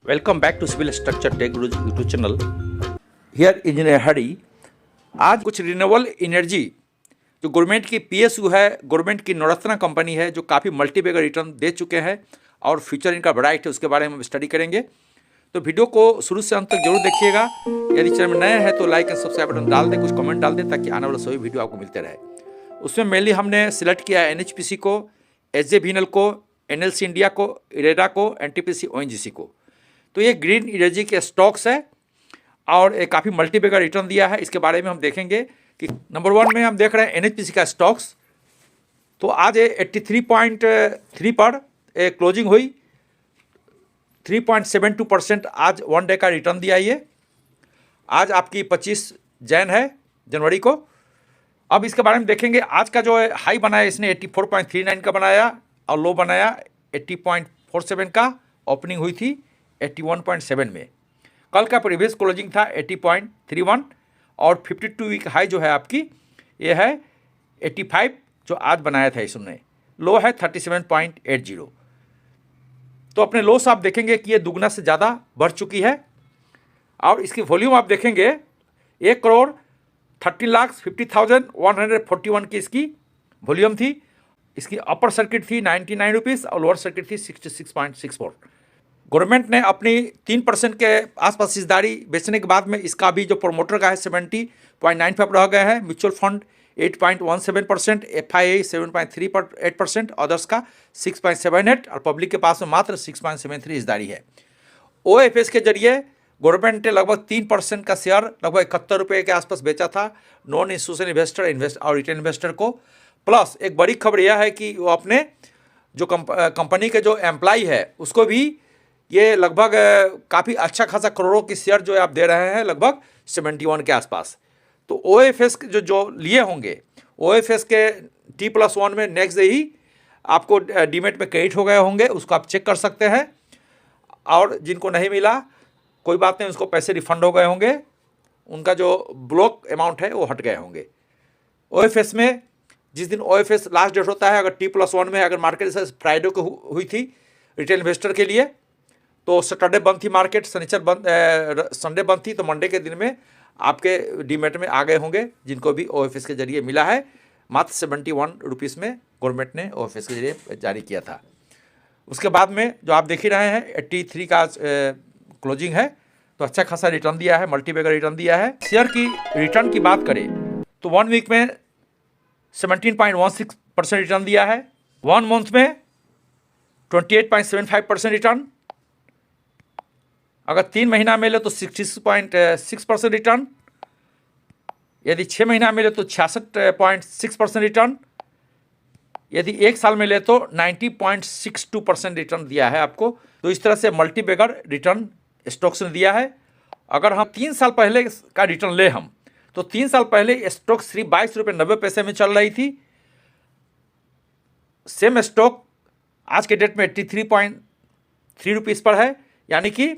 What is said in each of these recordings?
Welcome back to Civil Structure Tech Guru's YouTube channel. Here Engineer Hari. आज कुछ renewable energy जो government की PSU है, government की नवरत्ना कंपनी है, जो काफ़ी मल्टीबैगर रिटर्न दे चुके हैं और फ्यूचर इनका ब्राइट है, उसके बारे में हम स्टडी करेंगे। तो वीडियो को शुरू से अंत तक जरूर देखिएगा। यदि चैनल में नए हैं तो लाइक एंड सब्सक्राइब बटन डाल दें, कुछ कमेंट डाल दें ताकि आने वाला सभी वीडियो आपको मिलते रहे। उसमें मेनली हमने सिलेक्ट किया है NHPC को, SJVNL को, NLC इंडिया को, इरेडा को, NTPC ONGC को। तो ये ग्रीन एनर्जी के स्टॉक्स है और एक काफ़ी मल्टीबैगर रिटर्न दिया है। इसके बारे में हम देखेंगे कि नंबर 1 में हम देख रहे हैं NHPC का स्टॉक्स। तो आज 83.3 पर क्लोजिंग हुई, 3.72% आज 1 डे का रिटर्न दिया। ये आज आपकी 25 जनवरी को। अब इसके बारे में देखेंगे। आज का जो है हाई बनाया इसने 84.39 का बनाया और लो बनाया 80.47 का। ओपनिंग हुई थी 81.7 में। कल का प्रीवियस क्लोजिंग था 80.31 और 52 वीक हाई जो है आपकी ये है 85 जो आज बनाया था इसने। लो है 37.80। तो अपने लोस आप देखेंगे कि ये दुगना से ज़्यादा बढ़ चुकी है। और इसकी वॉल्यूम आप देखेंगे 1,30,50,141 की इसकी वॉल्यूम थी। इसकी अपर सर्किट थी 99 रुपीज़ और लोअर सर्किट थी 66.64। गवर्नमेंट ने अपनी 3% के आसपास हिस्सेदारी बेचने के बाद में इसका भी जो प्रोमोटर का है 70.95 रह गए हैं। म्यूचुअल फंड 8.17%, FII 7.38%, अदर्स का 6.78 और पब्लिक के पास में मात्र 6.73 हिस्सेदारी है। OFS के जरिए गवर्नमेंट ने लगभग 3% का शेयर लगभग 71 रुपये के आसपास बेचा था नॉन इंस्टीट्यूशनल इन्वेस्टर और रिटेल इन्वेस्टर को। प्लस एक बड़ी खबर यह है कि वो अपने जो कंपनी के जो एम्प्लॉय है उसको भी ये लगभग काफ़ी अच्छा खासा करोड़ों की शेयर जो है आप दे रहे हैं, लगभग 71 के आसपास। तो OFS जो लिए होंगे, OFS के T+1 में नेक्स्ट डे ही आपको डीमेट में क्रेडिट हो गए होंगे, उसको आप चेक कर सकते हैं। और जिनको नहीं मिला कोई बात नहीं, उसको पैसे रिफंड हो गए होंगे, उनका जो ब्लॉक अमाउंट है वो हट गए होंगे। OFS में जिस दिन OFS लास्ट डेट होता है, अगर T+1 में अगर मार्केट फ्राइडे को हुई थी रिटेल इन्वेस्टर के लिए, तो सैटरडे बंद थी मार्केट, शनिचर बंद, संडे बंद थी, तो मंडे के दिन में आपके डीमेट में आ गए होंगे जिनको भी OFS के जरिए मिला है। मात्र 71 रुपीज़ में गवर्नमेंट ने OFS के जरिए जारी किया था। उसके बाद में जो आप देख ही रहे हैं 83 का क्लोजिंग है, तो अच्छा खासा रिटर्न दिया है, मल्टीबैगर रिटर्न दिया है। शेयर की रिटर्न की बात करें तो 1 वीक में 17.16% रिटर्न दिया है, 1 मंथ में 28.75% रिटर्न, अगर 3 महीना मिले तो 66.6% रिटर्न, यदि 6 महीना मिले तो 66.6% रिटर्न, यदि 1 साल मिले तो 90.62% रिटर्न दिया है आपको। तो इस तरह से मल्टीबैगर रिटर्न स्टॉक्स ने दिया है। अगर हम 3 साल पहले का रिटर्न ले हम तो 3 साल पहले स्टॉक सिर्फ 22 रुपये 90 पैसे में चल रही थी। सेम स्टॉक आज के डेट में 83.3 रुपीज़ पर है, यानी कि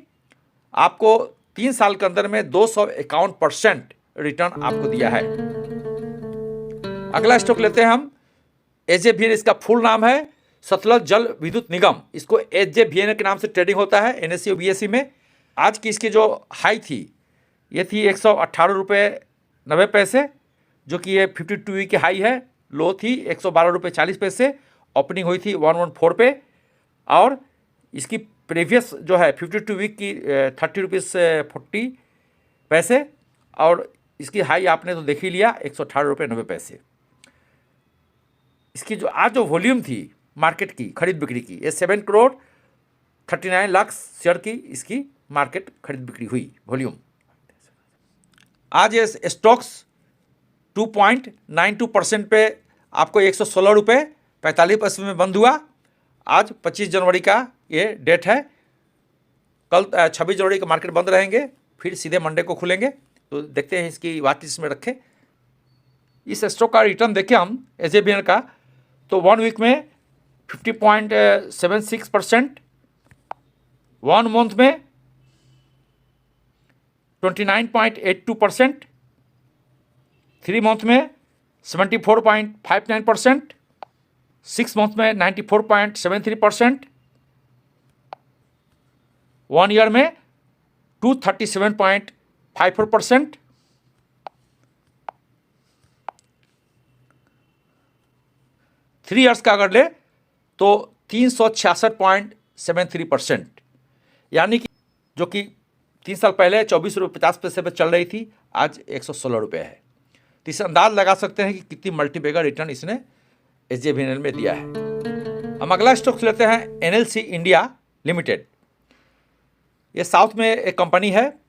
आपको 3 साल के अंदर में 251% रिटर्न आपको दिया है। अगला स्टॉक लेते हैं हम SJVN। इसका फुल नाम है सतलज जल विद्युत निगम। इसको SJVN के नाम से ट्रेडिंग होता है NSE और BSE में। आज की इसकी जो हाई थी ये थी 118 रुपये 90 पैसे, जो कि ये 52 वीक की हाई है। लो थी 112 रुपये 40 पैसे, ओपनिंग हुई थी 114 पे। और इसकी प्रीवियस जो है 52 वीक की 30 रुपीज़ 40 पैसे और इसकी हाई आपने तो देख ही लिया 118 रुपये 90 पैसे। इसकी जो आज जो वॉल्यूम थी मार्केट की खरीद बिक्री की, ये 7 करोड़ 39 लाख शेयर की इसकी मार्केट खरीद बिक्री हुई वॉल्यूम। आज ये स्टॉक्स 2.92% पे आपको 116 रुपये 45 पैसे में बंद हुआ। आज 25 जनवरी का ये डेट है। कल 26 जनवरी का मार्केट बंद रहेंगे, फिर सीधे मंडे को खुलेंगे। तो देखते हैं इसकी वाच लिस्ट में रखें। इस स्टॉक का रिटर्न देखें हम SJVN का, तो 1 वीक में 50.76%, 1 मंथ में 29.82%, 3 मंथ में 74.59%, 6 मंथ में 94.73%, 1 ईयर में 237.54%, 3 ईयर्स का अगर ले तो 366.73%, यानी कि जो कि 3 साल पहले 24 रुपये 50 पैसे पर चल रही थी, आज 116 रुपये है। तो इससे अंदाज लगा सकते हैं कि कितनी मल्टीबैगर रिटर्न इसने SJVN में दिया है। हम अगला स्टॉक लेते हैं NLC इंडिया लिमिटेड। ये साउथ में एक कंपनी है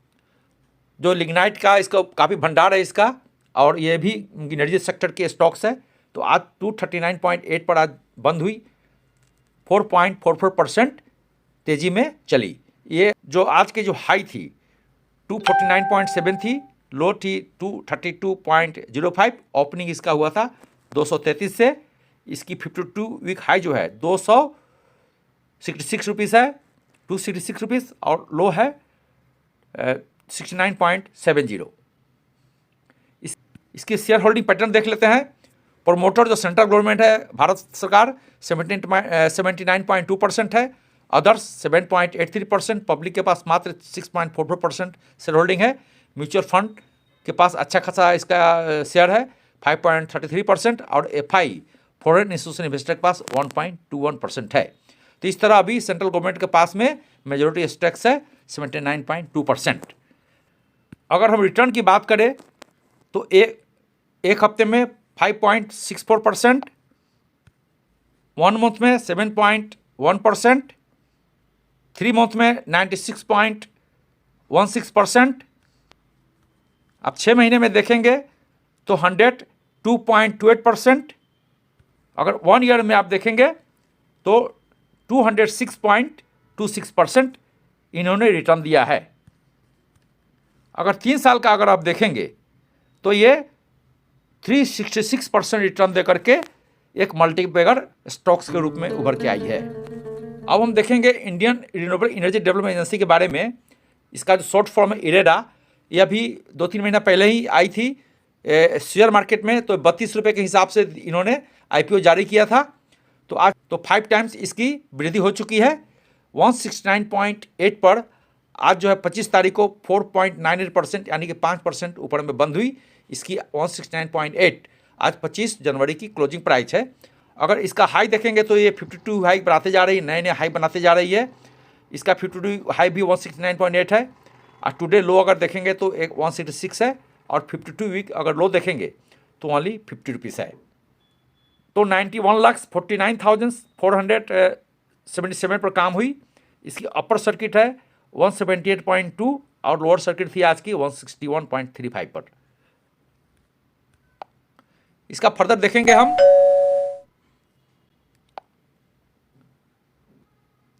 जो लिग्नाइट का इसका काफ़ी भंडार है इसका, और ये भी एनर्जी सेक्टर के स्टॉक्स है। तो आज 239.8 पर आज बंद हुई, 4.44% तेजी में चली। ये जो आज की जो हाई थी 249.7 थी, लो थी 232.05, ओपनिंग इसका हुआ था 233 से। इसकी 52 वीक हाई जो है 266 रुपीज़ है, 266 रुपीज़, और लो है 69.70। इसकी शेयर होल्डिंग पैटर्न देख लेते हैं। प्रोमोटर जो सेंट्रल गवर्नमेंट है, भारत सरकार 79.2% है, अदर्स 7.83%, पब्लिक के पास मात्र 6.44% शेयर होल्डिंग है। म्यूचुअल फंड के पास अच्छा खासा इसका शेयर है 5.33%, और FI फॉरेन इंस्टीट्यूशन इन्वेस्टर के पास 1.21% है। तो इस तरह अभी सेंट्रल गवर्नमेंट के पास में मेजोरिटी स्टेक्स है 79.2%। अगर हम रिटर्न की बात करें तो एक हफ्ते में 5.64%, 1 मंथ में 7.1%, 3 मंथ में 96.16%, अब 6 महीने में देखेंगे तो 102.28%, अगर 1 ईयर में आप देखेंगे तो 206.26% इन्होंने रिटर्न दिया है। अगर 3 साल का अगर आप देखेंगे तो ये 366% रिटर्न दे करके एक मल्टीबैगर स्टॉक्स के रूप में उभर के आई है। अब हम देखेंगे Indian renewable energy development agency के बारे में। इसका जो शॉर्ट फॉर्म है इरेडा, ये अभी 2-3 महीना पहले ही आई थी शेयर मार्केट में। तो 32 रुपये के हिसाब से इन्होंने IPO जारी किया था। तो आज तो 5 टाइम्स इसकी वृद्धि हो चुकी है 169.8 पर। आज जो है 25 तारीख को 4.98% यानी कि 5% ऊपर में बंद हुई। इसकी 169.8 आज 25 जनवरी की क्लोजिंग प्राइस है। अगर इसका हाई देखेंगे तो ये 52 हाई बनाते जा रही है, नए नए हाई बनाते जा रही है। इसका 52 हाई भी 169.8 है, और टुडे लो अगर देखेंगे तो एक 166 है, और 52 वीक अगर लो देखेंगे तो ओनली 50 रुपीज़ है। तो 91,49,477 पर काम हुई। इसकी अपर सर्किट है 178.2, और लोअर सर्किट थी आज की 161.35 पर। इसका फर्दर देखेंगे हम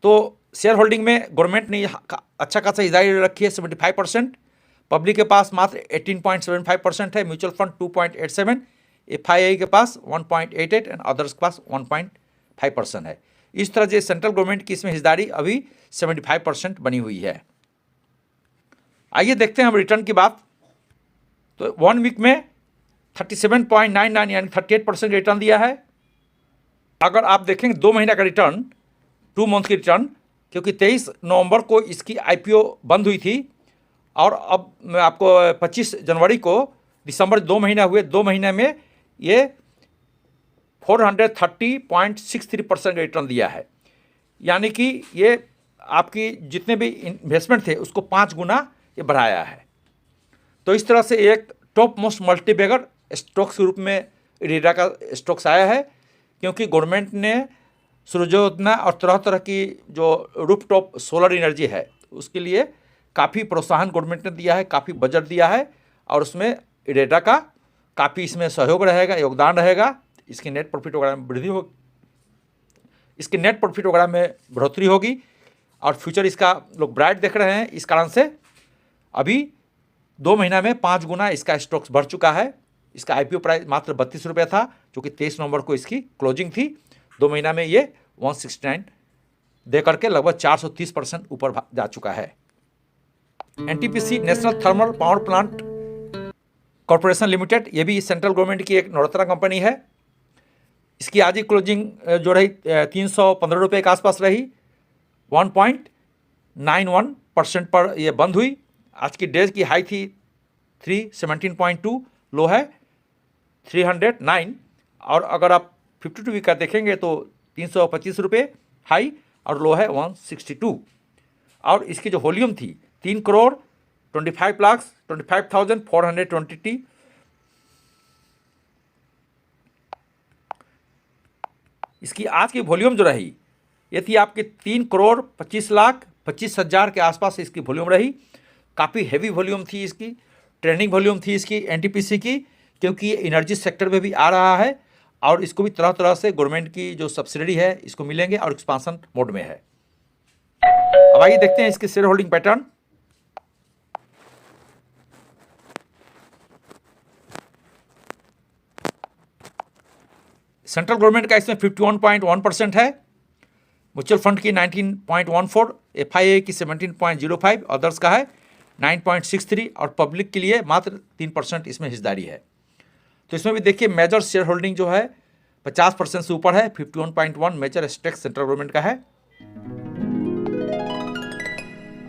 तो शेयर होल्डिंग में गवर्नमेंट ने अच्छा खासा हिस्सेदारी रखी है 75%, पब्लिक के पास मात्र 18.75% है, म्यूचुअल फंड 2.87, FII के पास 1.88 एंड अदर्स के पास 1.5% है। इस तरह से सेंट्रल गवर्नमेंट की इसमें हिस्सेदारी अभी 75% बनी हुई है। आइए देखते हैं हम रिटर्न की बात। तो 1 वीक में 37.99 यानी 38% रिटर्न दिया है। अगर आप देखेंगे 2 महीना का रिटर्न, 2 मंथ की रिटर्न, क्योंकि 23 नवंबर को इसकी IPO बंद हुई थी, और अब मैं आपको 25 जनवरी को दिसंबर 2 महीना हुए, 2 महीने में ये 430.63% रिटर्न दिया है। यानी कि ये आपकी जितने भी इन्वेस्टमेंट थे उसको 5 गुना ये बढ़ाया है। तो इस तरह से एक टॉप मोस्ट मल्टीबैगर स्टॉक्स के रूप में इरेडा का स्टॉक्स आया है, क्योंकि गवर्नमेंट ने सूर्य योजना और तरह तरह की जो रूफटॉप सोलर एनर्जी है उसके लिए काफ़ी प्रोत्साहन गवर्नमेंट ने दिया है, काफ़ी बजट दिया है, और उसमें इरेडा का काफ़ी इसमें सहयोग रहेगा, योगदान रहेगा। इसकी नेट प्रॉफिट वगैरह में वृद्धि होगी, इसके नेट प्रॉफिट वगैरह में बढ़ोतरी होगी, और फ्यूचर इसका लोग ब्राइट देख रहे हैं। इस कारण से अभी 2 महीना में 5 गुना इसका स्टॉक्स बढ़ चुका है। इसका IPO प्राइस मात्र 32 रुपये था, जो कि 23 नवंबर को इसकी क्लोजिंग थी। 2 महीना में ये 169 दे करके लगभग 430% ऊपर जा चुका है। NTPC national thermal power plant corporation limited, ये भी सेंट्रल गवर्नमेंट की एक नौरत्ना कंपनी है। इसकी आज ही क्लोजिंग जो रही 315 रुपये के आसपास रही, 91% पर ये बंद हुई। आज की डेज की हाई थी 317.2, लो है 309। और अगर आप 52 वीक का देखेंगे तो 325 रुपये हाई और लो है 162। और इसकी जो वॉल्यूम थी 3,25,25,420। इसकी आज की वॉल्यूम जो रही ये थी आपकी 3,25,25,000 के आसपास इसकी वॉल्यूम रही। काफ़ी हैवी वॉल्यूम थी इसकी, ट्रेंडिंग वॉल्यूम थी इसकी एनटीपीसी की, क्योंकि ये एनर्जी सेक्टर में भी आ रहा है और इसको भी तरह तरह से गवर्नमेंट की जो सब्सिडी है इसको मिलेंगे और एक्सपांसन मोड में है। अब आइए देखते हैं इसके share holding pattern. Central government का इसमें 51.1% है, म्यूचुअल फंड की 19.14, एफआईए की 17.05, अदर्स का है 9.63 और पब्लिक के लिए मात्र 3% इसमें हिस्सेदारी है। तो इसमें भी देखिए मेजर शेयर होल्डिंग जो है 50% से ऊपर है, 51.1 मेजर स्टेक सेंट्रल गवर्नमेंट का है।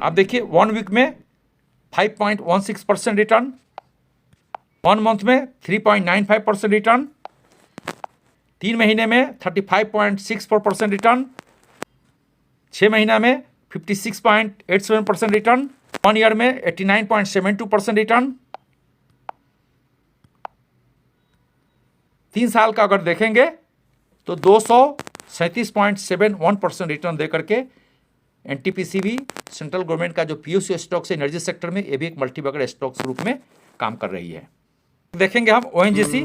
आप देखिए 1 वीक में 5.16% रिटर्न, 1 मंथ में 3.95% रिटर्न, 3 महीने में 35.64% रिटर्न, 6 महीना में 56.87% रिटर्न, 1 ईयर में 89.72% रिटर्न। 3 साल का अगर देखेंगे तो 237.71% रिटर्न दे करके एनटीपीसी भी सेंट्रल गवर्नमेंट का जो पीयूसी स्टॉक्स है एनर्जी सेक्टर में, ये भी एक मल्टीबैगर स्टॉक्स ग्रुप में काम कर रही है। देखेंगे हम ONGC,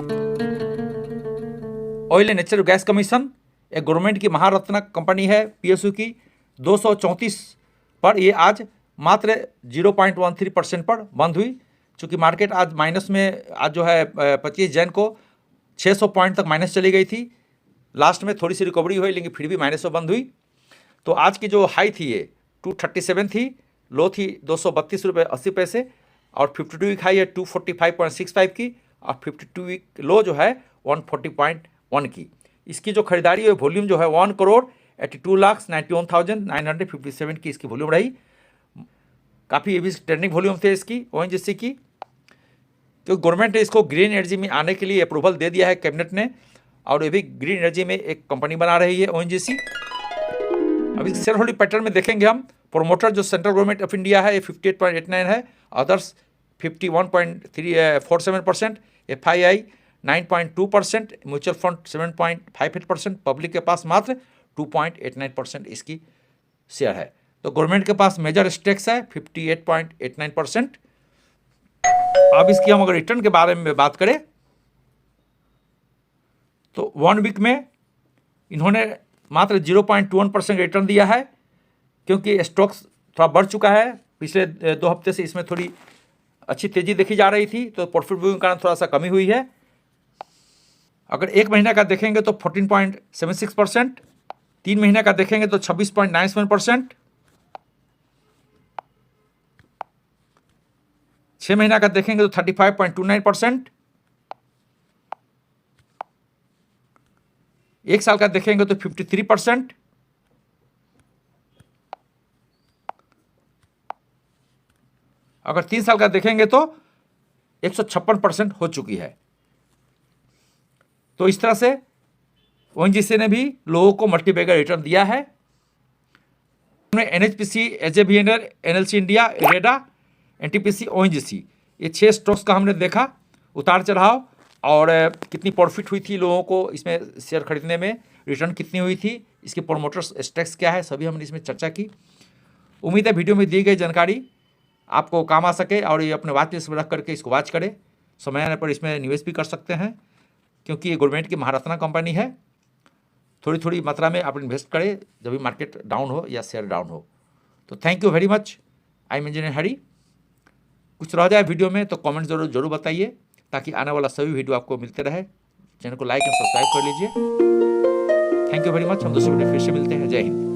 oil and natural gas commission, एक गवर्नमेंट की महारत्न कंपनी है पीएसयू की, 234 पर ये आज मात्र 0.13% पर बंद हुई। चूँकि मार्केट आज माइनस में, आज जो है 25 जैन को 600 पॉइंट तक माइनस चली गई थी, लास्ट में थोड़ी सी रिकवरी हुई लेकिन फिर भी माइनस में बंद हुई। तो आज की जो हाई थी ये 237 थी, लो थी 232 रुपये 80 पैसे और 52 वीक हाई है 245.65 की और 52 वीक लो जो है 140.1 की। इसकी जो खरीदारी है वॉल्यूम जो है 1,82,91,957 की इसकी वॉल्यूम रही। काफ़ी ये भी ट्रेंडिंग वॉल्यूम थे इसकी ओएनजीसी की, तो गवर्नमेंट ने इसको ग्रीन एनर्जी में आने के लिए अप्रूवल दे दिया है कैबिनेट ने, और ये भी ग्रीन एनर्जी में एक कंपनी बना रही है ओएनजीसी। अब इस शेयर होल्डिंग पैटर्न में देखेंगे हम, प्रोमोटर जो सेंट्रल गवर्नमेंट ऑफ इंडिया है ये 58.89 है, others 51.47%, FII 9.2%, mutual fund 7.58%, public के पास मात्र 2.89% इसकी शेयर है। तो गवर्नमेंट के पास मेजर स्टेक्स है 58.89%। अब इसकी हम अगर रिटर्न के बारे में बात करें तो 1 वीक में इन्होंने मात्र 0.21% रिटर्न दिया है, क्योंकि स्टॉक्स थोड़ा बढ़ चुका है। पिछले 2 हफ्ते से इसमें थोड़ी अच्छी तेजी देखी जा रही थी, तो प्रॉफिट बुकिंग के कारण थोड़ा सा कमी हुई है। अगर 1 महीना का देखेंगे तो 14.76%, 3 महीने का देखेंगे तो 26.97%, 6 महीना का देखेंगे तो 35.29%, 1 साल का देखेंगे तो 53%, अगर 3 साल का देखेंगे तो 156% हो चुकी है। तो इस तरह से ओएनजीसी ने भी लोगों को मल्टीबैगर रिटर्न दिया है। NHPC, AJBNL, NLC India, IREDA, NTPC, ONGC, ये 6 स्टॉक्स का हमने देखा उतार चढ़ाव, और कितनी प्रॉफिट हुई थी लोगों को इसमें शेयर खरीदने में, रिटर्न कितनी हुई थी, इसके प्रोमोटर्स स्टेक्स क्या है, सभी हमने इसमें चर्चा की। उम्मीद है वीडियो में दी गई जानकारी आपको काम आ सके और ये अपने वॉच लिस्ट में रख करके इसको वॉच करें। समय आने पर इसमें निवेश भी कर सकते हैं, क्योंकि ये गवर्नमेंट की महारत्ना कंपनी है। थोड़ी थोड़ी मात्रा में आप इन्वेस्ट करें जब भी मार्केट डाउन हो या शेयर डाउन हो। तो thank you very much. I am engineer Hari. कुछ रह जाए वीडियो में तो कमेंट जरूर बताइए, ताकि आने वाला सभी वीडियो आपको मिलते रहे। चैनल को लाइक एंड सब्सक्राइब कर लीजिए। Thank you very much. हम दूसरे वीडियो फिर से मिलते हैं। जय हिंद।